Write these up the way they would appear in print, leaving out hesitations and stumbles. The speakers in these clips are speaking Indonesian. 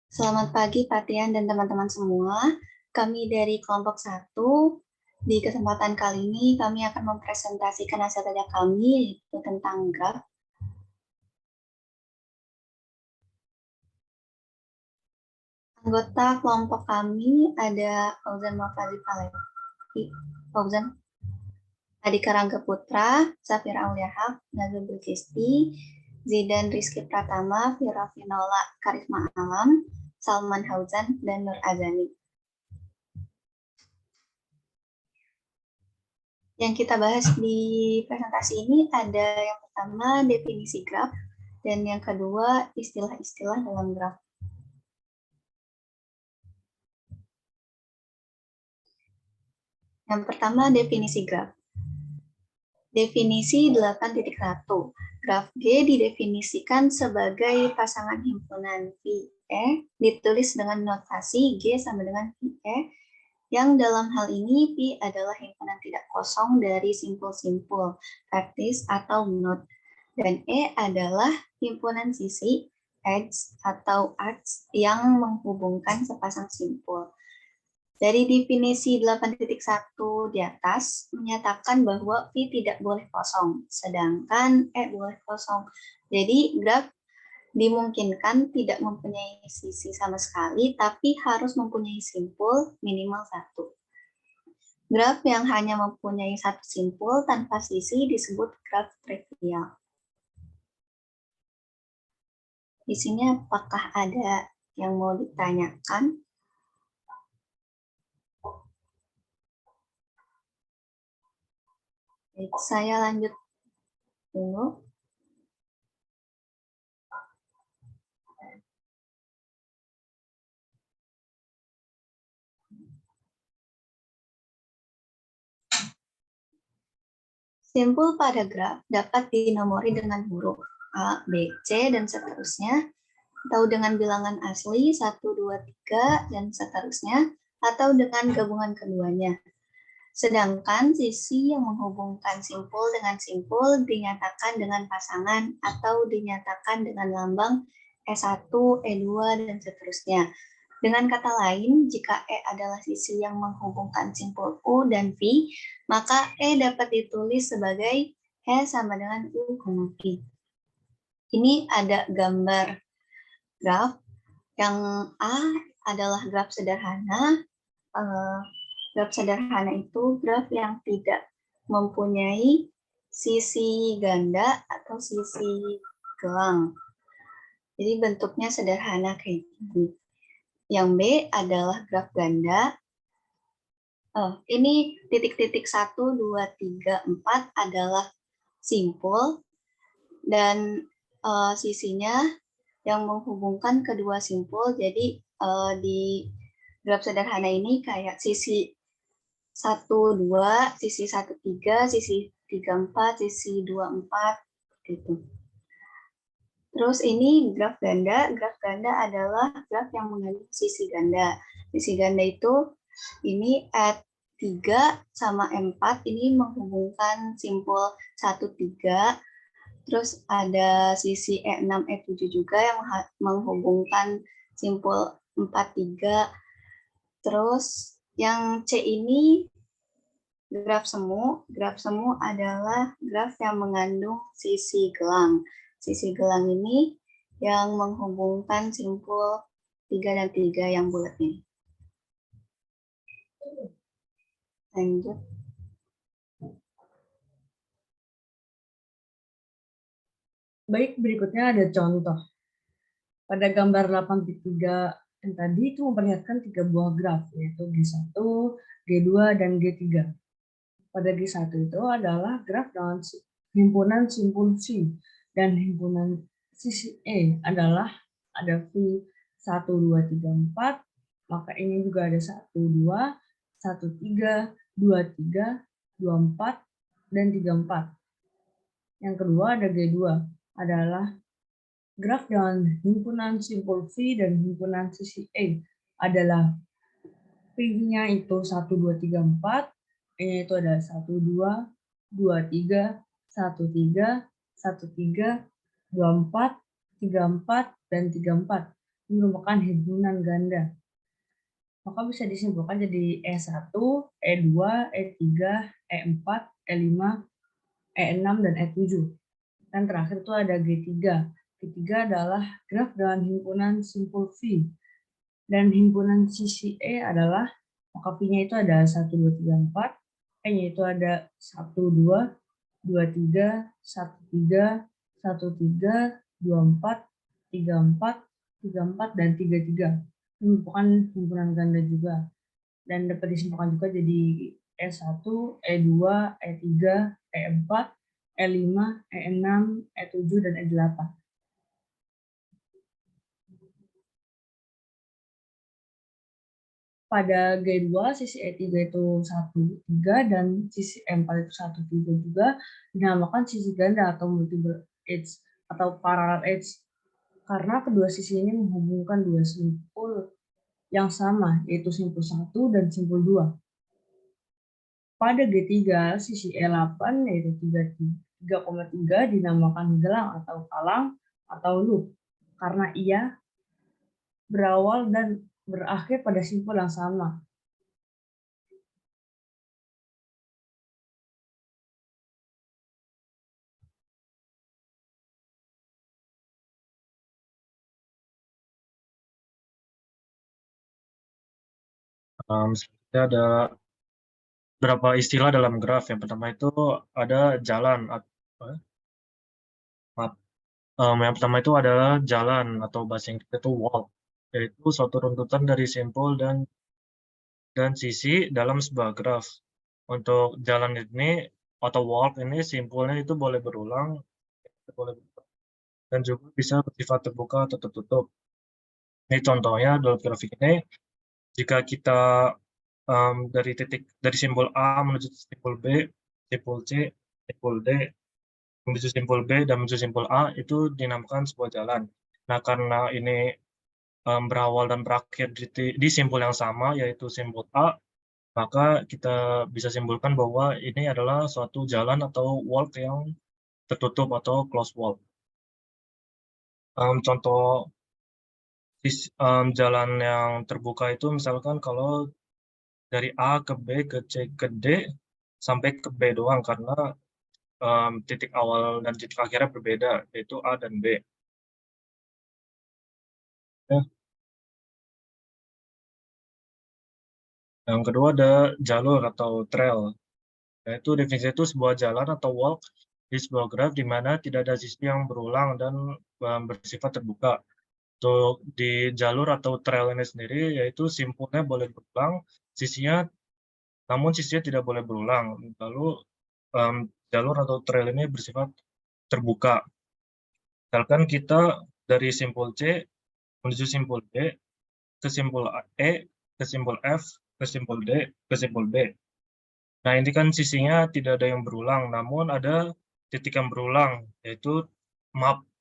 Selamat pagi Pak Tian dan teman-teman semua. Kami dari kelompok 1. Di kesempatan kali ini kami akan mempresentasikan hasil kerja kami yaitu tentang graf. Anggota kelompok kami ada Fauzan Mafaldi Palevi, Fauzan Adika Rangga Putra, Safira Auliahak, Nazul Bulkisti, Zidan Rizky Pratama, Vira Vinola Karisma Alam, Salman Hauzan, dan Nur Azani. Yang kita bahas di presentasi ini ada yang pertama definisi graf dan yang kedua istilah-istilah dalam graf. Yang pertama definisi graf. Definisi 8.1. Graf G didefinisikan sebagai pasangan himpunan VE ditulis dengan notasi G sama dengan VE yang dalam hal ini P adalah himpunan tidak kosong dari simpul-simpul, praktis atau not. Dan E adalah himpunan sisi edge atau arcs yang menghubungkan sepasang simpul. Dari definisi 8.1 di atas menyatakan bahwa V tidak boleh kosong, sedangkan E boleh kosong. Jadi graf dimungkinkan tidak mempunyai sisi sama sekali, tapi harus mempunyai simpul minimal 1. Graf yang hanya mempunyai satu simpul tanpa sisi disebut graf trivial. Di sini apakah ada yang mau ditanyakan? Baik, saya lanjut dulu. Simpul pada graf dapat dinomori dengan huruf A, B, C, dan seterusnya, atau dengan bilangan asli 1, 2, 3, dan seterusnya, atau dengan gabungan keduanya. Sedangkan sisi yang menghubungkan simpul dengan simpul dinyatakan dengan pasangan atau dinyatakan dengan lambang E1, E2, dan seterusnya. Dengan kata lain, jika E adalah sisi yang menghubungkan simpul U dan V, maka E dapat ditulis sebagai E sama dengan U, V. Ini ada gambar graf. Yang A adalah graf sederhana. Graf sederhana itu graf yang tidak mempunyai sisi ganda atau sisi gelang. Jadi bentuknya sederhana kayak gini. Yang B adalah graf ganda. Ini titik-titik 1, 2, 3, 4 adalah simpul dan sisinya yang menghubungkan kedua simpul. Jadi di graf sederhana ini kayak sisi 1, 2, sisi 1, 3, sisi 3, 4, sisi 2, 4, gitu. Terus ini graf ganda. Graf ganda adalah graf yang mengandung sisi ganda. Sisi ganda itu ini E3 sama E4 ini menghubungkan simpul 1, 3. Terus ada sisi E6, E7 juga yang menghubungkan simpul 4, 3. Terus yang C ini graf semu. Graf semu adalah graf yang mengandung sisi gelang. Sisi gelang ini yang menghubungkan simpul 3 dan 3 yang bulat ini. Lanjut. Baik, berikutnya ada contoh. Pada gambar 8.3 yang tadi itu memperlihatkan 3 buah graf, yaitu G1, G2, dan G3. Pada G1 itu adalah graf dengan himpunan simpul V, dan himpunan sisi E adalah ada V 1, 2, 3, 4, maka ini juga ada 1, 2, 1, 3, 2, 3, 2, 4, dan 3, 4. Yang kedua ada G2, adalah graf dengan himpunan simpul V dan himpunan sisi E adalah V-nya itu 1, 2, 3, 4, E-nya itu ada 1, 2, 2, 3, 1, 3, 1, 3, 2, 4, 3, 4, dan 3, 4. merupakan himpunan ganda. Maka bisa disimpulkan jadi E1, E2, E3, E4, E5, E6, dan E7. Dan terakhir itu ada G3. G3 adalah graf dengan himpunan simpul V. Dan himpunan sisi E adalah, maka V-nya itu ada 1, 2, 3, 4. E-nya itu ada 1, 2, 2, 3, 1, 3, 1, 3, 2, 4, 3, 4, 3, 4, dan 3, 3. Ini merupakan himpunan ganda juga. Dan dapat disimpulkan juga jadi E1, E2, E3, E4, E5, E6, E7, dan E8. Pada G2 sisi E3 itu 1, 3, dan sisi E4 itu 1, 3 juga dinamakan sisi ganda atau multiple edge atau parallel edge karena kedua sisi ini menghubungkan dua simpul yang sama, yaitu simpul 1 dan simpul 2. Pada G3 sisi E8 yaitu 3,3 dinamakan gelang atau kalang atau loop karena ia berawal dan berakhir pada simpul yang sama. Selanjutnya ada beberapa istilah dalam graf. Yang pertama itu ada jalan. Yang pertama itu adalah jalan atau bahasa Inggris itu walk, yaitu suatu runtutan dari simpul dan sisi dalam sebuah graf. Untuk jalan ini atau walk ini simpulnya itu boleh berulang, dan juga bisa bersifat terbuka atau tertutup. Ini contohnya dalam grafik ini, jika kita dari simbol A menuju simbol B, simbol C, simbol D, menuju simbol B dan menuju simbol A itu dinamakan sebuah jalan. Nah, karena ini berawal dan berakhir di simbol yang sama yaitu simbol A, maka kita bisa simpulkan bahwa ini adalah suatu jalan atau walk yang tertutup atau closed walk. Contoh jalan yang terbuka itu misalkan kalau dari A ke B ke C ke D sampai ke B doang karena titik awal dan titik akhirnya berbeda, yaitu A dan B. Ya. Yang kedua ada jalur atau trail, yaitu definisi itu sebuah jalan atau walk di sebuah graf di mana tidak ada sisi yang berulang dan bersifat terbuka. Untuk di jalur atau trail ini sendiri, yaitu simpulnya boleh berulang, namun sisinya tidak boleh berulang. Lalu jalur atau trail ini bersifat terbuka. Misalkan kita dari simpul C menuju simpul D, ke simpul E, ke simpul F, ke simpul D, ke simpul B. Nah, ini kan sisinya tidak ada yang berulang, namun ada titik yang berulang, yaitu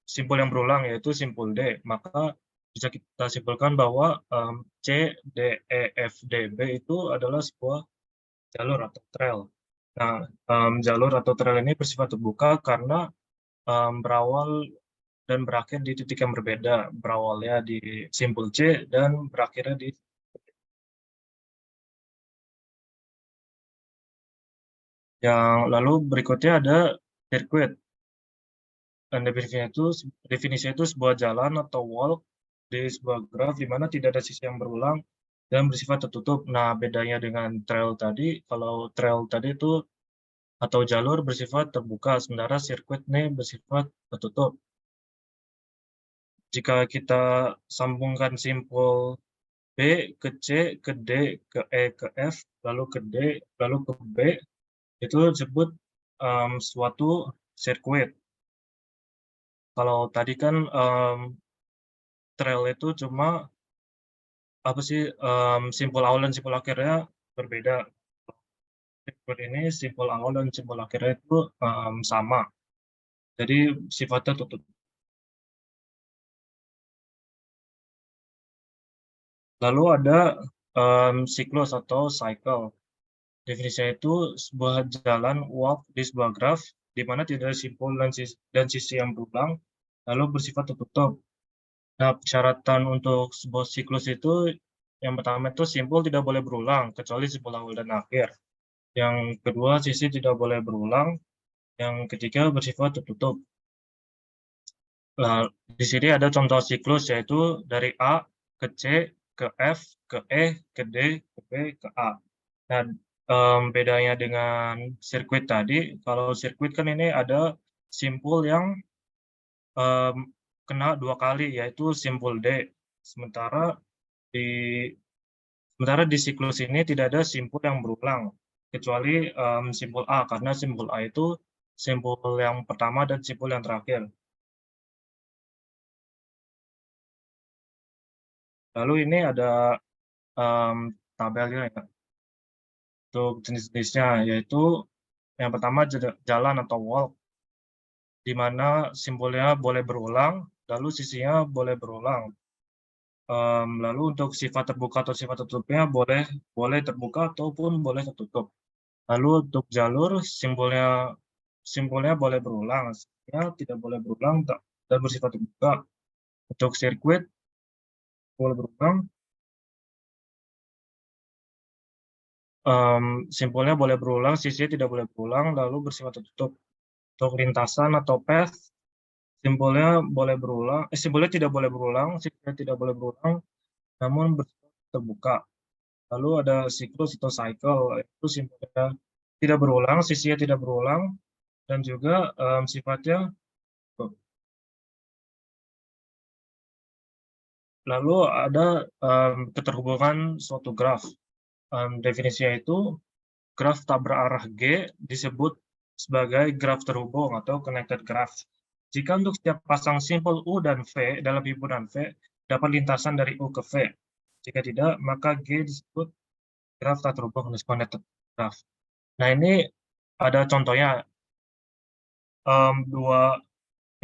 simpul yang berulang, yaitu simpul D. Maka bisa kita simpulkan bahwa C, D, E, F, D, B itu adalah sebuah jalur atau trail. Nah, jalur atau trail ini bersifat terbuka karena berawal dan berakhir di titik yang berbeda, berawalnya di simpul C dan berakhirnya di yang lalu berikutnya ada sirkuit. Dan definisinya itu sebuah jalan atau walk di sebuah graf di mana tidak ada sisi yang berulang dan bersifat tertutup. Nah, bedanya dengan trail tadi, kalau trail tadi itu atau jalur bersifat terbuka, sementara sirkuit ini bersifat tertutup. Jika kita sambungkan simpul B ke C, ke D, ke E, ke F, lalu ke D, lalu ke B, itu disebut suatu sirkuit. Kalau tadi kan trail itu cuma apa sih simpul awal dan simpul akhirnya berbeda. Sirkuit ini simpul awal dan simpul akhirnya itu sama. Jadi sifatnya tutup. Lalu ada siklus atau cycle. Definisinya itu sebuah jalan walk di sebuah graf di mana tidak ada simpul dan sisi yang berulang, lalu bersifat tertutup. Nah, persyaratan untuk sebuah siklus itu yang pertama itu simpul tidak boleh berulang kecuali simpul awal dan akhir. Yang kedua, sisi tidak boleh berulang. Yang ketiga, bersifat tertutup. Nah, di sini ada contoh siklus yaitu dari A ke C ke F ke E ke D ke B ke A. Nah, bedanya dengan sirkuit tadi, kalau sirkuit kan ini ada simpul yang kena 2 kali, yaitu simpul D. Sementara di di siklus ini tidak ada simpul yang berulang, kecuali simpul A, karena simpul A itu simpul yang pertama dan simpul yang terakhir. Lalu ini ada tabelnya ya, untuk jenis-jenisnya, yaitu yang pertama jalan atau walk, di mana simpulnya boleh berulang, lalu sisinya boleh berulang. Lalu untuk sifat terbuka atau sifat tertutupnya boleh terbuka ataupun boleh tertutup. Lalu untuk jalur simpulnya boleh berulang, sisinya tidak boleh berulang dan bersifat terbuka. Untuk sirkuit boleh berulang, simpulnya boleh berulang, sisinya tidak boleh berulang, lalu bersifat tertutup. Untuk lintasan atau path, simpulnya tidak boleh berulang, sisinya tidak boleh berulang, namun bersifat terbuka. Lalu ada siklus atau cycle, itu simpulnya tidak berulang, sisinya tidak berulang, dan juga sifatnya. Lalu ada keterhubungan suatu graf. Definisinya itu graf tak berarah G disebut sebagai graf terhubung atau connected graph. Jika untuk setiap pasang simpul U dan V dalam himpunan V dapat lintasan dari U ke V. Jika tidak, maka G disebut graf tak terhubung disconnected graph. Nah, ini ada contohnya.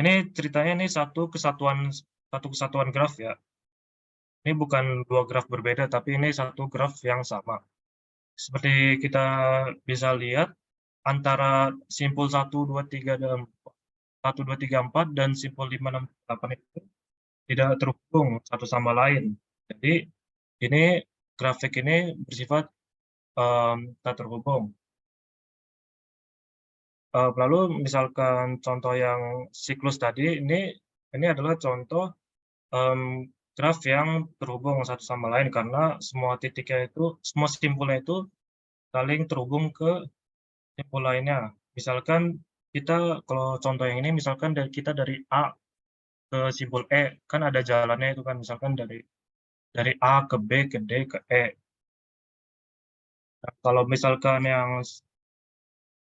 Ini ceritanya ini satu kesatuan graf ya. Ini bukan dua graf berbeda, tapi ini satu graf yang sama. Seperti kita bisa lihat, antara simpul 1, 2, 3, dan 1, 2, 3, 4, dan simpul 5, 6, 8 itu tidak terhubung satu sama lain. Jadi, ini grafik ini bersifat tak terhubung. Lalu misalkan contoh yang siklus tadi, ini adalah contoh graf yang terhubung satu sama lain karena semua simpulnya itu saling terhubung ke simpul lainnya. Misalkan kalau contoh yang ini, misalkan kita dari A ke simpul E, kan ada jalannya itu kan, misalkan dari A ke B ke D ke E. Nah, kalau misalkan yang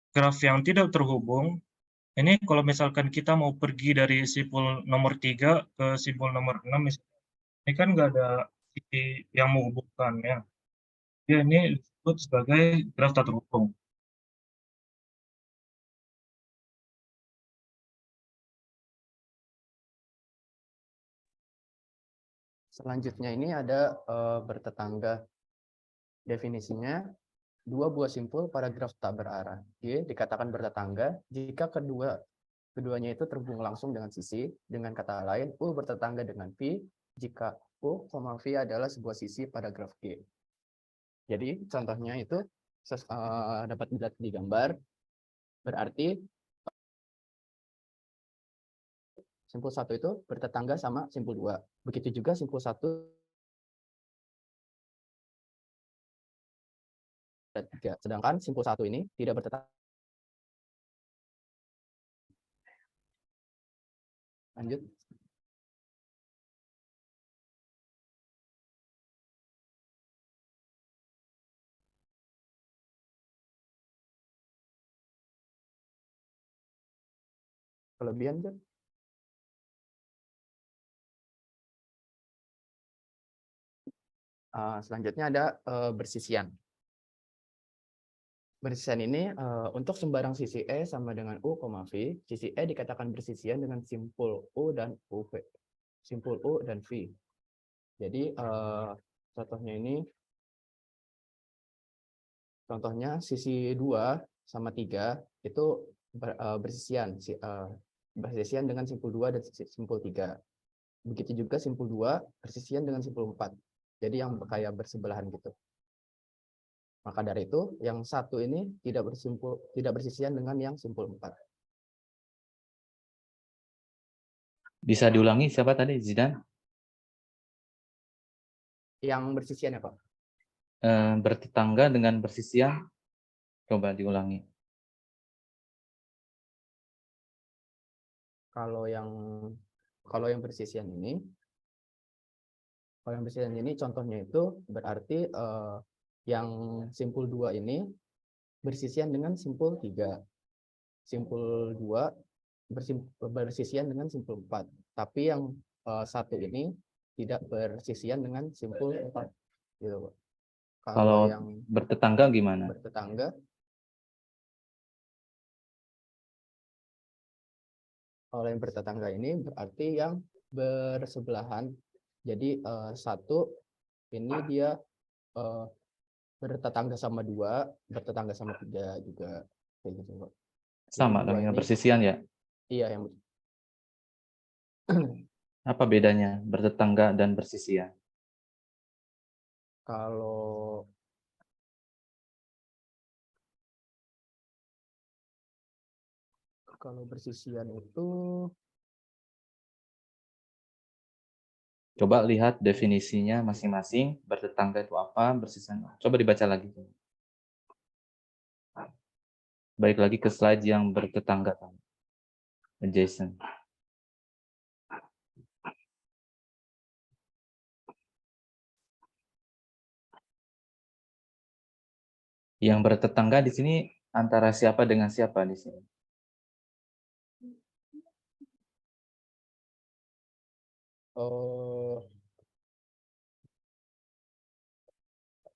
graf yang tidak terhubung, ini kalau misalkan kita mau pergi dari simpul nomor 3 ke simpul nomor 6, ini kan nggak ada sisi yang menghubungkannya. Ya, ini disebut sebagai graf tak terhubung. Selanjutnya ini ada bertetangga. Definisinya, dua buah simpul pada graf tak berarah G dikatakan bertetangga jika keduanya itu terhubung langsung dengan sisi. Dengan kata lain, U bertetangga dengan V jika U, V adalah sebuah sisi pada graf G. Jadi contohnya itu dapat dilihat di gambar. Berarti simpul 1 itu bertetangga sama simpul 2. Begitu juga simpul 1 dan 3. Sedangkan simpul 1 ini tidak bertetangga. Lanjut. Kelebihan, Jon. Selanjutnya ada bersisian. Bersisian ini untuk sembarang sisi E sama dengan U, V, sisi E dikatakan bersisian dengan simpul U dan UV. Simpul U dan V. Jadi contohnya ini, sisi 2 sama 3 itu bersisian dengan simpul 2 dan simpul 3. Begitu juga simpul 2 bersisian dengan simpul 4. Jadi yang kayak bersebelahan gitu. Maka dari itu, yang satu ini tidak bersisian dengan yang simpul 4. Bisa diulangi siapa tadi, Zidan? Yang bersisian ya, Pak? Bertetangga dengan bersisian, coba diulangi. Kalau yang bersisian ini, contohnya itu berarti yang simpul 2 ini bersisian dengan simpul 3. Simpul 2 bersisian dengan simpul 4. Tapi yang satu ini tidak bersisian dengan simpul 4. Gitu, Pak. Kalau yang bertetangga gimana? bertetangga, kalau yang bertetangga ini berarti yang bersebelahan. Jadi satu ini dia bertetangga sama 2, bertetangga sama 3 juga kayak gitu, Pak. Sama dong, yang bersisian ya? Iya, yang Apa bedanya bertetangga dan bersisian? kalau bersisian itu Coba lihat definisinya masing-masing, bertetangga itu apa, bersisian. Coba dibaca lagi. Balik lagi ke slide yang bertetangga. Adjacent. Yang bertetangga di sini antara siapa dengan siapa di sini?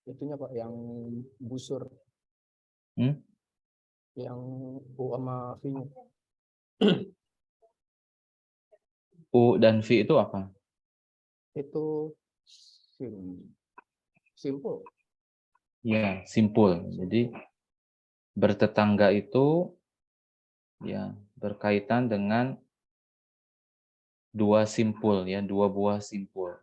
itunya, Pak, yang busur, Hmm? yang U sama V-nya. U dan V itu apa? Itu simpul. Ya, simpul. Jadi bertetangga itu ya berkaitan dengan dua simpul ya, dua buah simpul.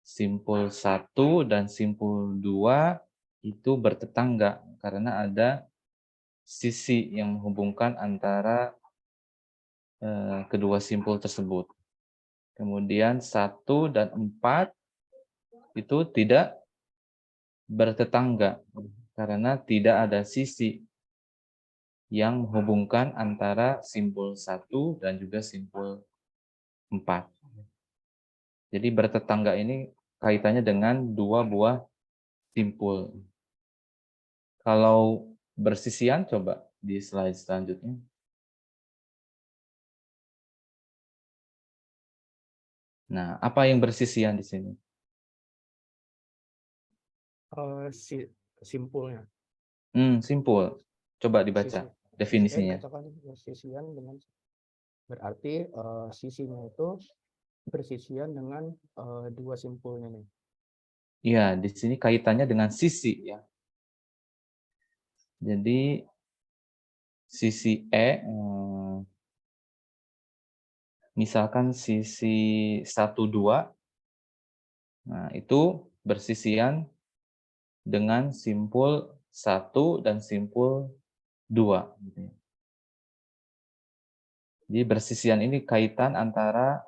Simpul 1 dan simpul 2 itu bertetangga karena ada sisi yang menghubungkan antara kedua simpul tersebut. Kemudian 1 dan 4 itu tidak bertetangga karena tidak ada sisi yang menghubungkan antara simpul 1 dan juga simpul 4. Jadi bertetangga ini kaitannya dengan dua buah simpul. Kalau bersisian coba di slide selanjutnya. Nah, apa yang bersisian di sini? Simpulnya. Simpul. Coba dibaca definisinya. Katakan bersisian dengan berarti sisinya itu bersisian dengan dua simpulnya nih. Iya, di sini kaitannya dengan sisi ya. Jadi sisi E misalkan sisi 1 2. Nah, itu bersisian dengan simpul 1 dan simpul 2 gitu ya. Jadi bersisian ini kaitan antara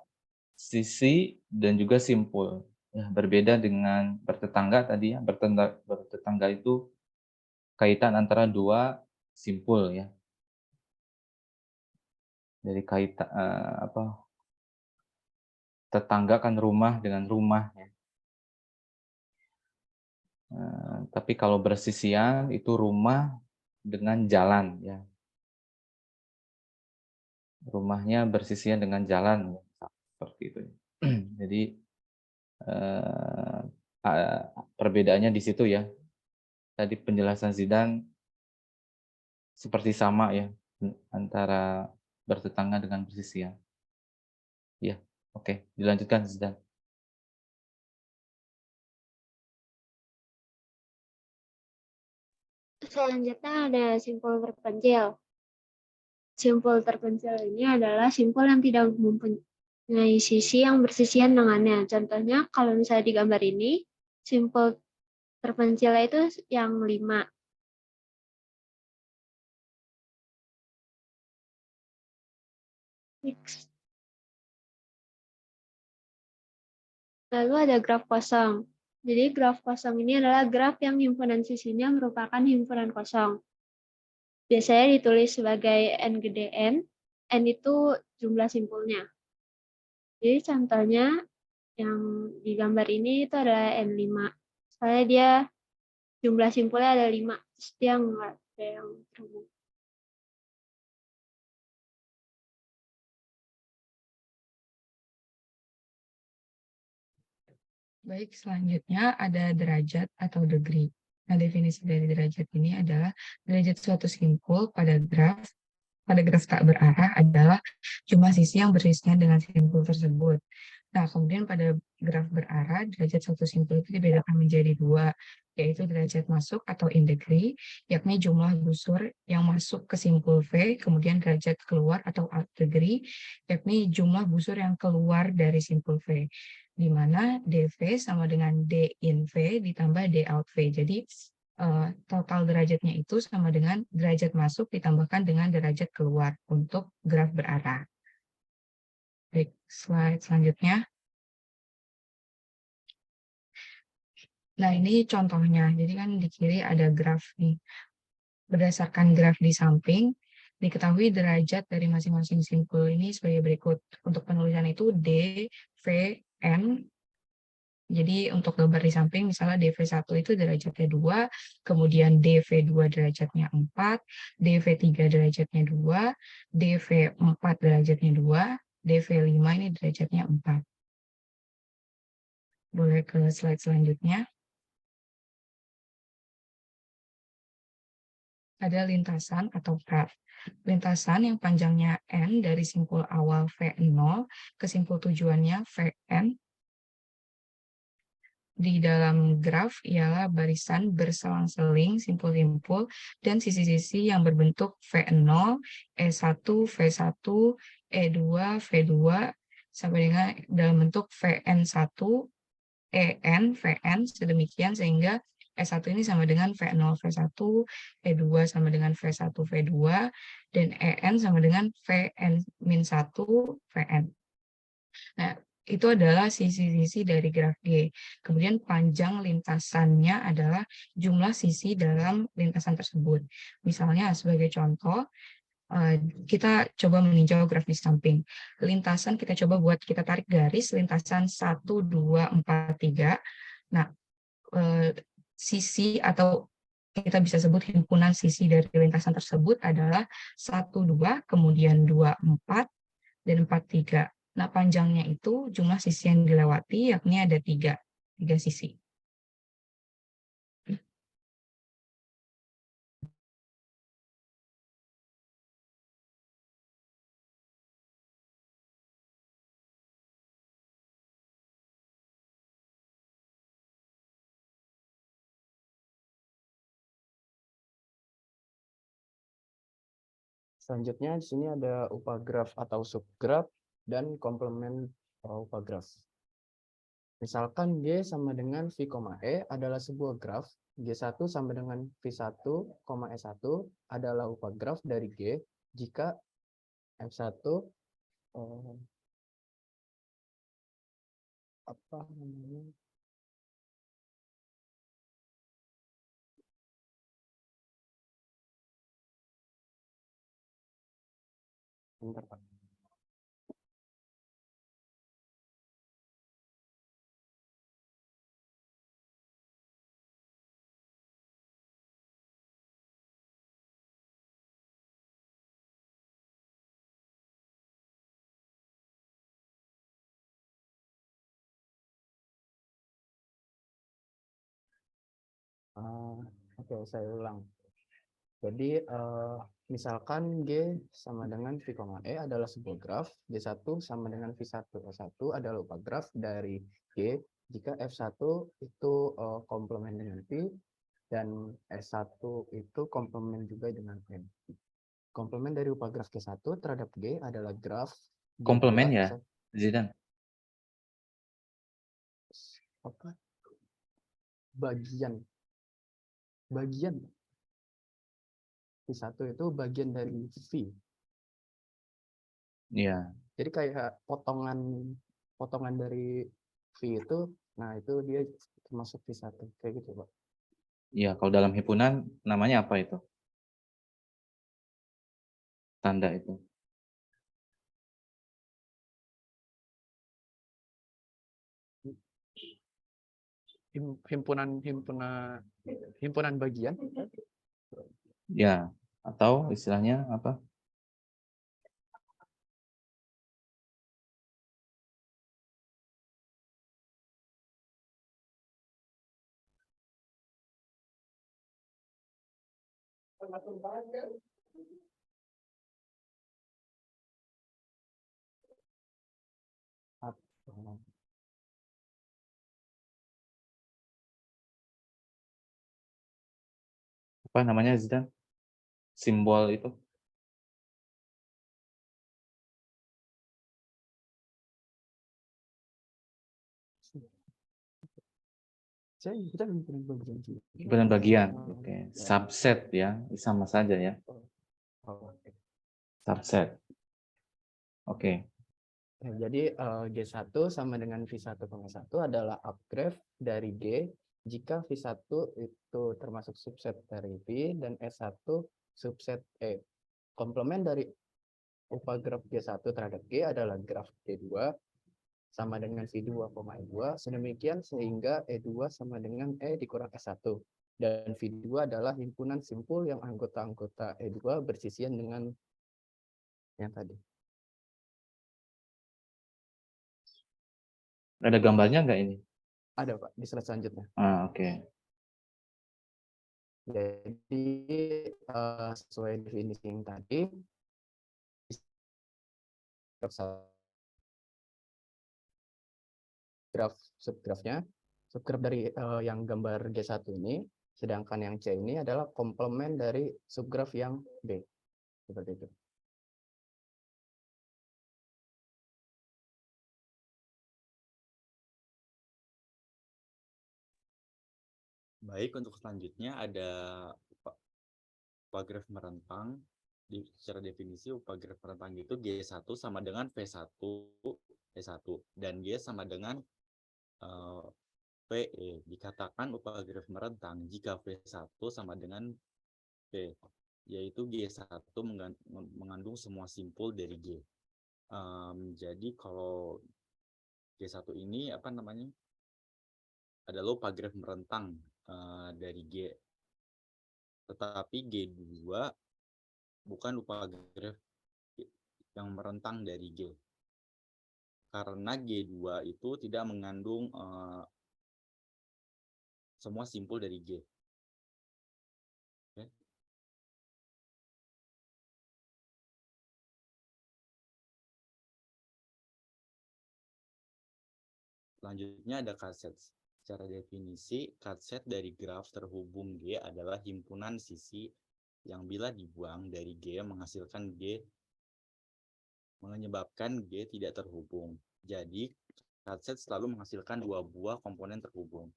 sisi dan juga simpul. Ya, berbeda dengan bertetangga tadi ya. Bertetangga itu kaitan antara dua simpul ya. Dari kaitan tetangga kan rumah dengan rumah ya. Tapi kalau bersisian itu rumah dengan jalan ya. Rumahnya bersisian dengan jalan seperti itu. Jadi perbedaannya di situ ya. Tadi penjelasan Zidan seperti sama ya antara bertetangga dengan bersisian. Ya, oke, dilanjutkan Zidan. Selanjutnya ada simpul terpencil. Simpul terpencil ini adalah simpul yang tidak mengenai sisi yang bersisian dengannya. Contohnya kalau misalnya di gambar ini, simpul terpencilnya itu yang 5. Next. Lalu ada graf kosong. Jadi graf kosong ini adalah graf yang himpunan sisinya merupakan himpunan kosong. Biasanya ditulis sebagai N gede N itu jumlah simpulnya. Jadi contohnya yang di gambar ini itu adalah N5. Soalnya dia jumlah simpulnya ada 5, terus dia nggak ada yang terhubung. Baik, selanjutnya ada derajat atau degree. Nah, definisi dari derajat ini adalah derajat suatu simpul pada graf tak berarah adalah jumlah sisi yang bersisian dengan simpul tersebut. Nah, kemudian pada graf berarah, derajat suatu simpul itu dibedakan menjadi 2, yaitu derajat masuk atau in degree, yakni jumlah busur yang masuk ke simpul V, kemudian derajat keluar atau out degree, yakni jumlah busur yang keluar dari simpul V, di mana dV sama dengan D in V ditambah D out V. Jadi, total derajatnya itu sama dengan derajat masuk ditambahkan dengan derajat keluar untuk graf berarah. Baik, slide selanjutnya. Nah, ini contohnya. Jadi kan di kiri ada graf nih. Berdasarkan graf di samping, diketahui derajat dari masing-masing simpul ini sebagai berikut. Untuk penulisan itu D, V, N. Jadi untuk gambar di samping, misalnya DV1 itu derajatnya 2, kemudian DV2 derajatnya 4, DV3 derajatnya 2, DV4 derajatnya 2, DV5 ini derajatnya 4. Boleh ke slide selanjutnya. Ada lintasan atau graf. Lintasan yang panjangnya N dari simpul awal V0 ke simpul tujuannya Vn di dalam graf ialah barisan berselang-seling simpul-simpul dan sisi-sisi yang berbentuk V0, E1, V1, E2, V2 sampai dengan dalam bentuk Vn1, En, Vn sedemikian sehingga E1 ini sama dengan V0, V1, E2 sama dengan V1, V2 dan En sama dengan Vn-1, Vn. Nah, itu adalah sisi-sisi dari graf G. Kemudian panjang lintasannya adalah jumlah sisi dalam lintasan tersebut. Misalnya sebagai contoh, kita coba meninjau graf di samping. Lintasan kita coba buat kita tarik garis lintasan 1, 2, 4, 3. Nah, sisi atau kita bisa sebut himpunan sisi dari lintasan tersebut adalah 1, 2, kemudian 2, 4, dan 4, 3. Nah, panjangnya itu jumlah sisi yang dilewati, yakni ada 3 sisi. Selanjutnya di sini ada upagraf atau subgraf dan komplement upagraf. Misalkan G sama dengan V, E adalah sebuah graf, G1 sama dengan V1, E1 adalah upagraf dari G jika F1 apa namanya? Bentar, Pak. Oke, saya ulang. Jadi misalkan G sama dengan V, E adalah sebuah graf, G1 sama dengan V1, E1 adalah upagraf dari G jika F1 itu komplement dengan V dan E1 itu komplement juga dengan N. Komplement dari upagraf G1 terhadap G adalah graf G2, Komplement ya? Zidan. Apa? Bagian V1 itu bagian dari V. Iya, Jadi kayak potongan dari V itu, nah itu dia termasuk V1 kayak gitu, Pak. iya. Kalau dalam himpunan namanya apa itu? Tanda itu. Himpunan bagian. Ya, atau istilahnya apa? Apa namanya Zidan? Simbol itu. Kita himpunan bagian juga. Himpunan bagian. Oke. Subset ya, sama saja ya. Oh. Subset. Oke. Ya, jadi G1 sama dengan V1,1 adalah upgraph dari G jika V1 itu termasuk subset dari V dan S1 subset E. Komplement dari upagraf G1 terhadap G adalah graf G2 sama dengan V2, sedemikian sehingga E2 sama dengan E dikurang S1. Dan V2 adalah himpunan simpul yang anggota-anggota E2 bersisian dengan yang tadi. Ada gambarnya nggak ini? Ada, Pak, di slide selanjutnya. Oke. Jadi sesuai definisi yang tadi, subgrafnya, subgraf dari yang gambar G1 ini, sedangkan yang C ini adalah komplement dari subgraf yang B. Seperti itu. Baik, untuk selanjutnya ada upagraf merentang. Secara definisi upagraf merentang itu G1 sama dengan V1 E1 dan G sama dengan PE. Dikatakan upagraf merentang jika V1 sama dengan P, yaitu G1 mengandung semua simpul dari G. Jadi kalau G1 ini apa namanya? Adalah upagraf merentang dari G. Tetapi G2 bukan upagraf yang merentang dari G. Karena G2 itu tidak mengandung semua simpul dari G. Okay. Selanjutnya ada cut-set. Secara definisi, cut-set dari graf terhubung G adalah himpunan sisi yang bila dibuang dari G menghasilkan G, menyebabkan G tidak terhubung. Jadi, cut-set selalu menghasilkan dua buah komponen terhubung.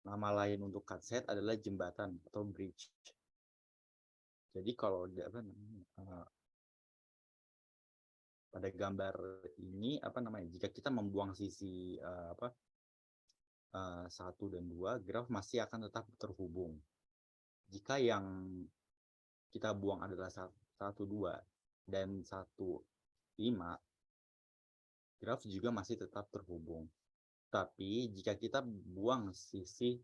Nama lain untuk cut-set adalah jembatan atau bridge. Jadi kalau pada gambar ini jika kita membuang sisi 1 dan 2, graf masih akan tetap terhubung. Jika yang kita buang adalah 1, 2 dan 1, 5, graf juga masih tetap terhubung. Tapi jika kita buang sisi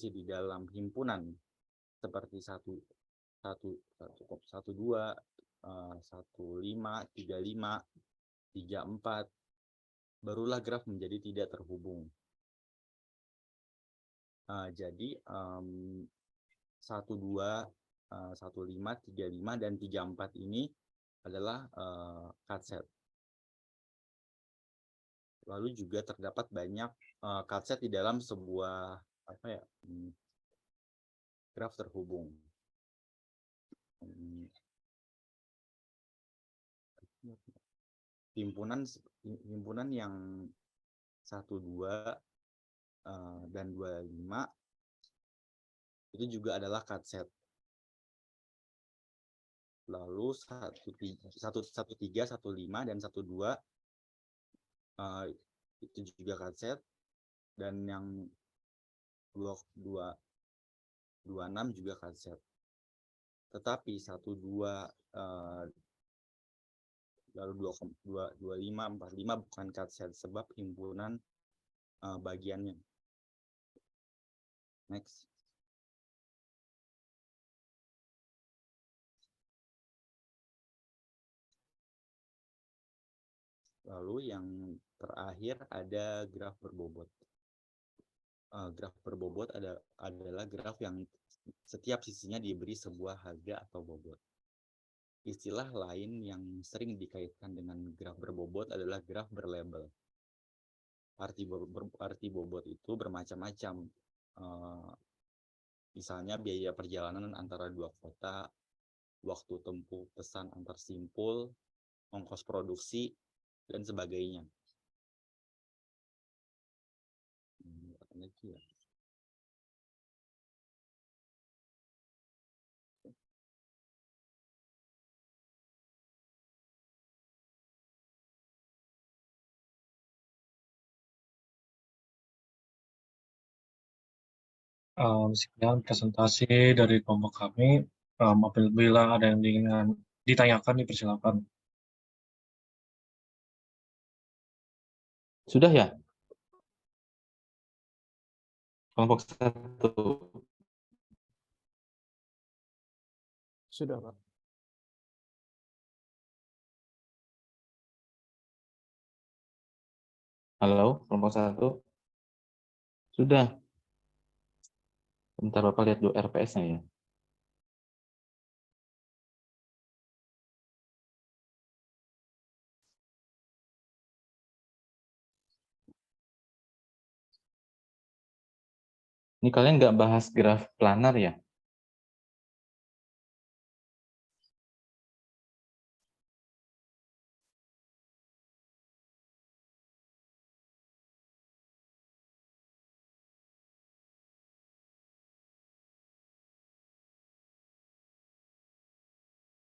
di dalam himpunan seperti 1, 2, 1, 5, 3, 5, 3, 4, barulah graf menjadi tidak terhubung. Jadi 1, 2, 1, 5, 3, 5, dan 3, 4 ini adalah cut-set. Lalu juga terdapat banyak cut-set di dalam sebuah graf terhubung. himpunan yang 1, 2 dan 25 itu juga adalah cut set. Lalu 1, 3, 1, 5 dan 1, 2 itu juga cut set, dan yang 2, 26 juga cut set. Tetapi 1, 2 lalu 25, 45 bukan cut set sebab himpunan bagiannya. Next. Lalu yang terakhir ada graf berbobot. Graf berbobot adalah graf yang setiap sisinya diberi sebuah harga atau bobot. Istilah lain yang sering dikaitkan dengan graf berbobot adalah graf berlabel. Arti bobot itu bermacam-macam. Misalnya biaya perjalanan antara 2 kota, waktu tempuh pesan antar simpul, ongkos produksi, dan sebagainya. Sekian presentasi dari kelompok kami. Apabila ada yang ditanyakan, dipersilakan. Sudah ya? Kelompok 1. Sudah, Pak. Halo, kelompok 1. Sudah. Bentar Bapak lihat dulu RPS-nya ya. Ini kalian nggak bahas graf planar ya?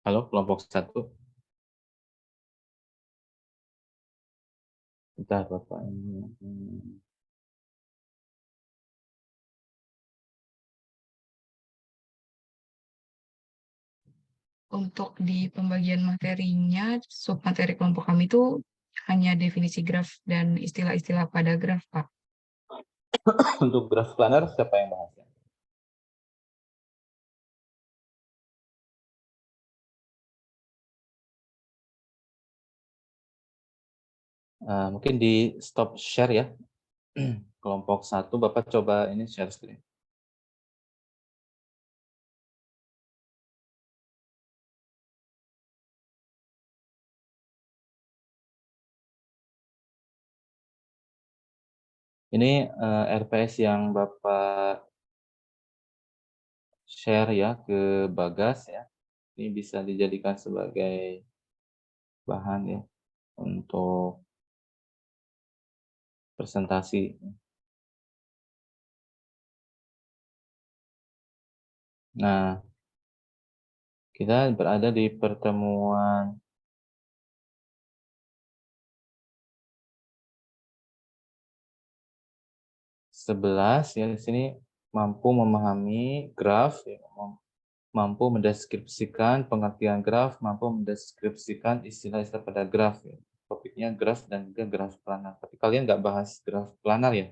Halo, kelompok 1. Bentar Bapak. Untuk di pembagian materinya, submateri kelompok kami itu hanya definisi graf dan istilah-istilah pada graf, Pak. Untuk graf planar siapa yang bahas? Mungkin di stop share ya. Kelompok 1 Bapak coba ini share screen. Ini RPS yang Bapak share ya ke Bagas ya. Ini bisa dijadikan sebagai bahan ya untuk presentasi. Nah, kita berada di pertemuan sebelas ya. Di sini mampu memahami graf, ya, mampu mendeskripsikan pengertian graf, mampu mendeskripsikan istilah-istilah pada graf. Ya. Topiknya graf dan juga graf planar. Tapi kalian nggak bahas graf planar ya?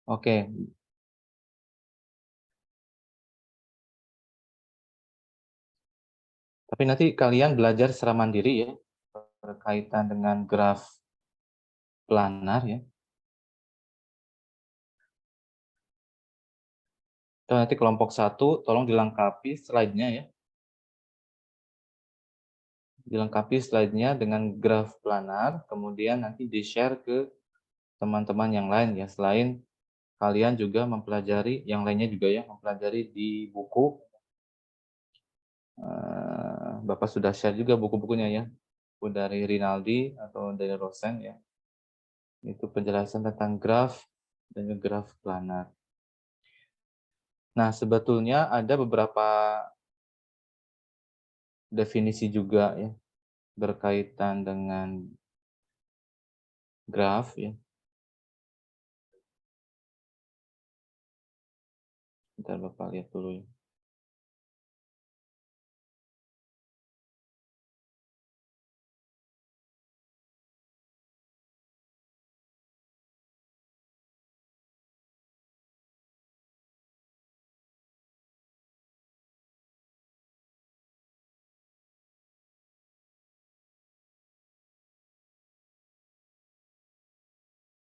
Oke. Tapi nanti kalian belajar secara mandiri ya, berkaitan dengan graf planar ya. Itu nanti kelompok 1, tolong dilengkapi slide-nya ya. Dilengkapi slide-nya dengan graf planar, kemudian nanti di-share ke teman-teman yang lain ya, selain kalian juga mempelajari, yang lainnya juga ya, mempelajari di buku. Bapak sudah share juga buku-bukunya ya, buku dari Rinaldi atau dari Rosen ya. Itu penjelasan tentang graf dan juga graf planar. Nah, sebetulnya ada beberapa definisi juga ya berkaitan dengan graf ya. Bentar Bapak lihat dulu ya.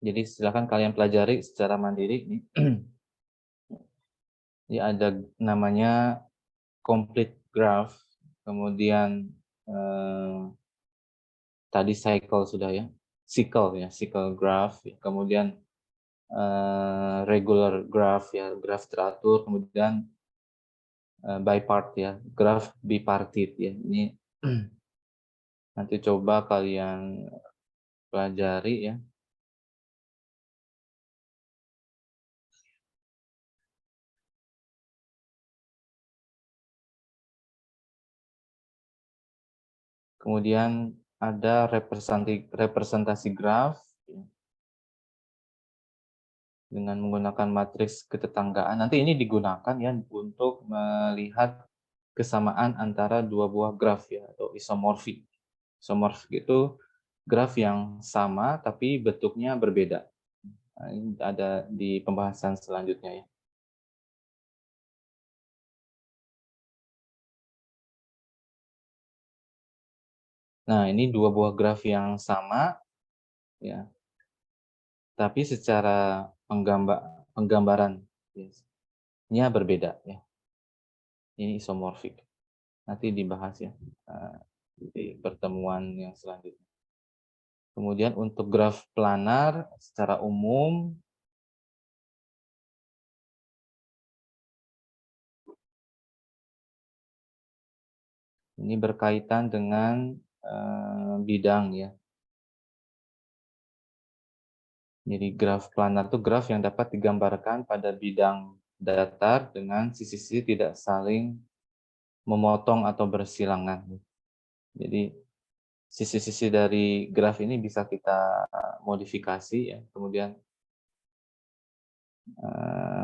Jadi silakan kalian pelajari secara mandiri nih. Ini ada namanya complete graph, kemudian tadi cycle sudah ya, cycle graph, kemudian regular graph ya, graph teratur, kemudian bipart ya, graph bipartit ya. Ini nanti coba kalian pelajari ya. Kemudian ada representasi graf dengan menggunakan matriks ketetanggaan. Nanti ini digunakan ya untuk melihat kesamaan antara dua buah graf ya, atau isomorfik. Isomorfik itu graf yang sama tapi bentuknya berbeda. Nah, ini ada di pembahasan selanjutnya ya. Nah, ini dua buah graf yang sama ya. Tapi secara penggambarannya berbeda ya. Ini isomorfik. Nanti dibahas ya di pertemuan yang selanjutnya. Kemudian untuk graf planar secara umum ini berkaitan dengan bidang ya. Jadi graf planar itu graf yang dapat digambarkan pada bidang datar dengan sisi-sisi tidak saling memotong atau bersilangan. Jadi sisi-sisi dari graf ini bisa kita modifikasi ya, kemudian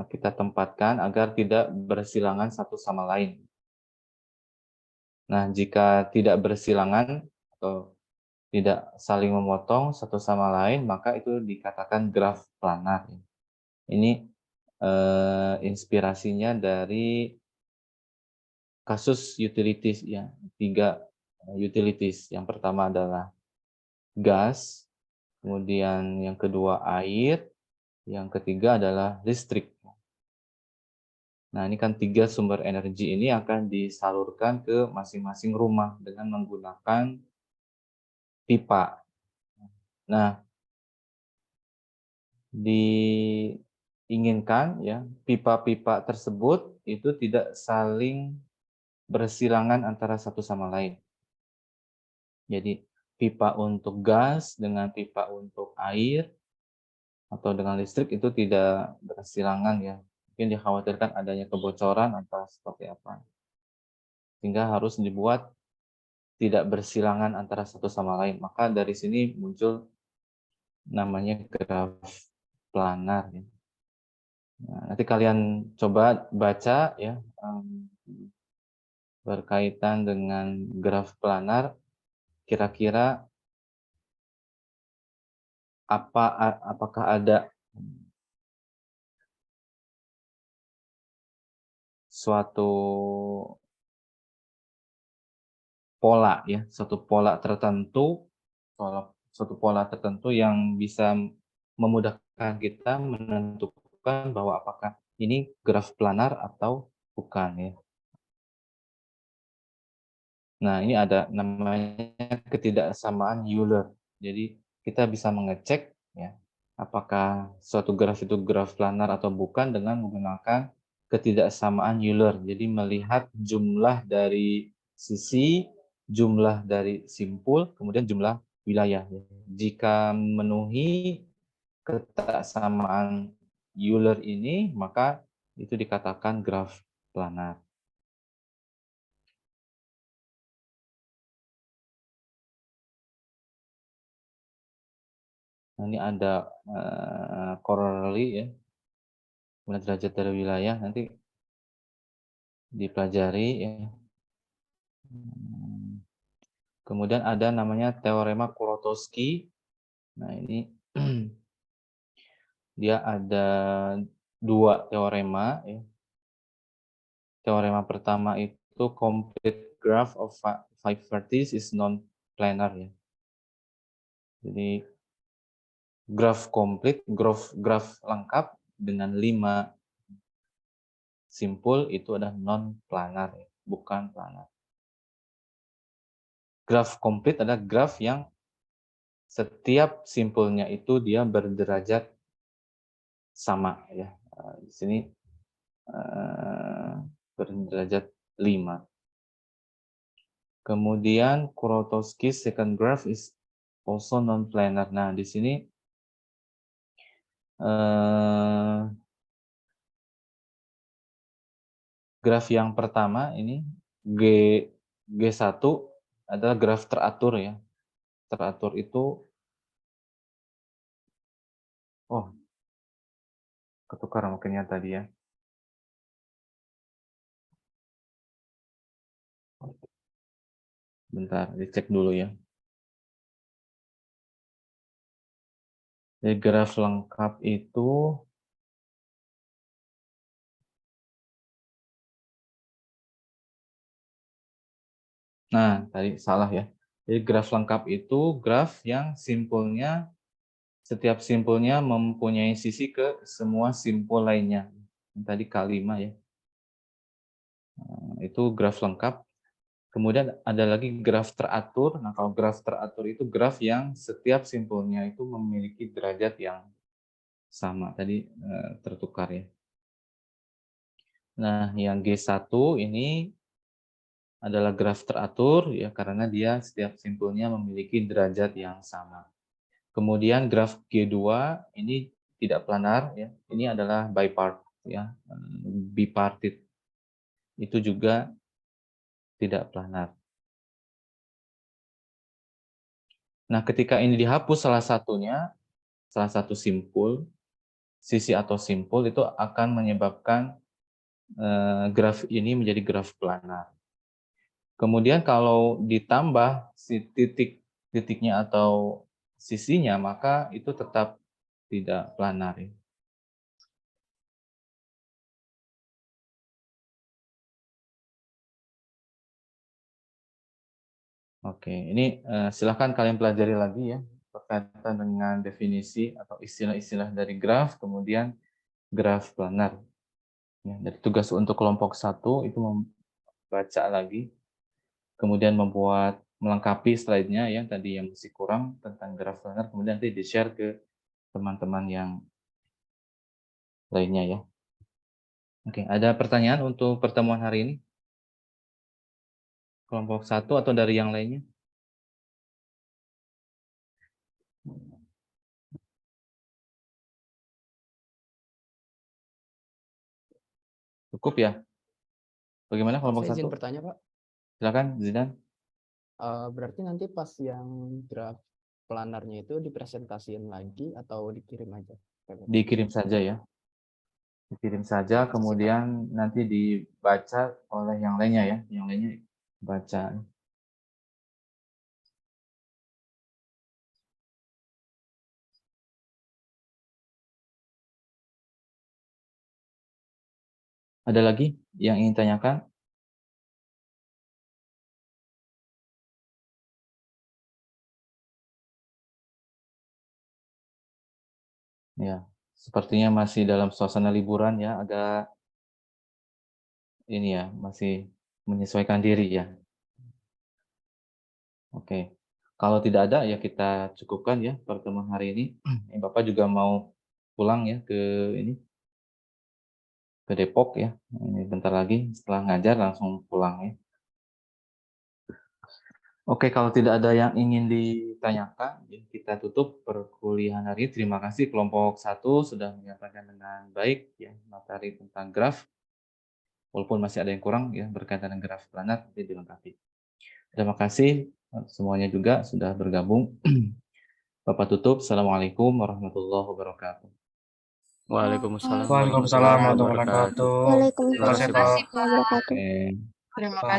kita tempatkan agar tidak bersilangan satu sama lain. Nah, jika tidak bersilangan atau tidak saling memotong satu sama lain, maka itu dikatakan graf planar. Ini inspirasinya dari kasus utilities ya, 3 utilities. Yang pertama adalah gas, kemudian yang kedua air, yang ketiga adalah listrik. Nah, ini kan 3 sumber energi ini akan disalurkan ke masing-masing rumah dengan menggunakan pipa. Nah, diinginkan ya pipa-pipa tersebut itu tidak saling bersilangan antara satu sama lain. Jadi pipa untuk gas dengan pipa untuk air atau dengan listrik itu tidak bersilangan ya. Mungkin dikhawatirkan adanya kebocoran atau seperti apa. Sehingga harus dibuat tidak bersilangan antara satu sama lain. Maka dari sini muncul namanya graf planar. Ya. Nah, nanti kalian coba baca ya berkaitan dengan graf planar, kira-kira apakah ada suatu pola ya, suatu pola tertentu yang bisa memudahkan kita menentukan bahwa apakah ini graf planar atau bukan ya. Nah, ini ada namanya ketidaksamaan Euler. Jadi kita bisa mengecek ya apakah suatu graf itu graf planar atau bukan dengan menggunakan ketidaksamaan Euler. Jadi melihat jumlah dari sisi, jumlah dari simpul, kemudian jumlah wilayah. Jika memenuhi ketidaksamaan Euler ini, maka itu dikatakan graf planar. Nah, ini ada corollary ya, kemudian derajat dari wilayah nanti dipelajari ya. Kemudian ada namanya teorema Kuratowski. Nah, ini dia ada 2 teorema ya. Teorema pertama itu complete graph of 5 vertices is non-planar ya. Jadi graf komplit, graf lengkap dengan 5 simpul itu adalah non-planar ya, bukan planar. Graf komplit adalah graf yang setiap simpulnya itu dia berderajat sama ya. Di sini berderajat 5. Kemudian Kuratowski's second graph is also non-planar. Nah, di sini graf yang pertama ini G1 adalah graf teratur ya. Teratur itu ketukar mungkin ya tadi ya. Bentar, dicek dulu ya. Jadi graf lengkap itu tadi salah ya. Jadi graf lengkap itu graf yang simpulnya, setiap simpulnya mempunyai sisi ke semua simpul lainnya. Tadi K5 ya. Itu graf lengkap. Kemudian ada lagi graf teratur. Nah, kalau graf teratur itu graf yang setiap simpulnya itu memiliki derajat yang sama. Tadi tertukar ya. Nah, yang G1 ini adalah graf teratur ya karena dia setiap simpulnya memiliki derajat yang sama. Kemudian graf G2 ini tidak planar ya. Ini adalah bipart ya, bipartit. Itu juga tidak planar. Nah, ketika ini dihapus salah satu simpul, sisi atau simpul itu akan menyebabkan graf ini menjadi graf planar. Kemudian kalau ditambah si titiknya atau sisinya, maka itu tetap tidak planar. Oke, ini silahkan kalian pelajari lagi ya berkaitan dengan definisi atau istilah-istilah dari graf, kemudian graf planar. Ya, dari tugas untuk kelompok 1 itu membaca lagi, kemudian melengkapi slide-nya ya tadi yang masih kurang tentang graf planar, kemudian nanti di-share ke teman-teman yang lainnya ya. Oke, ada pertanyaan untuk pertemuan hari ini? Kelompok 1 atau dari yang lainnya? Cukup ya? Bagaimana kelompok Saya 1? izin bertanya, Pak. Silakan, Zidan. Berarti nanti pas yang graf planarnya itu dipresentasiin lagi atau dikirim aja? Dikirim saja ya. Dikirim saja, kemudian nanti dibaca oleh yang lainnya ya. Yang lainnya baca. Ada lagi yang ingin tanyakan? Ya, sepertinya masih dalam suasana liburan ya, agak ini ya, masih menyesuaikan diri ya. Oke. Kalau tidak ada ya kita cukupkan ya pertemuan hari ini. Bapak juga mau pulang ya ke Depok ya. Ini bentar lagi setelah ngajar langsung pulang ya. Oke, kalau tidak ada yang ingin ditanyakan, ya kita tutup perkuliahan hari ini. Terima kasih kelompok 1 sudah menyampaikan dengan baik ya materi tentang graf. Walaupun masih ada yang kurang ya berkaitan dengan graf planet, nanti dilengkapi. Terima kasih semuanya juga sudah bergabung. Bapak tutup. Assalamualaikum warahmatullahi wabarakatuh. Waalaikumsalam Waalaikumsalam warahmatullahi wabarakatuh. wabarakatuh. Waalaikumsalam Terima kasih, Pak. warahmatullahi wabarakatuh. Oke. Terima Pak. kasih.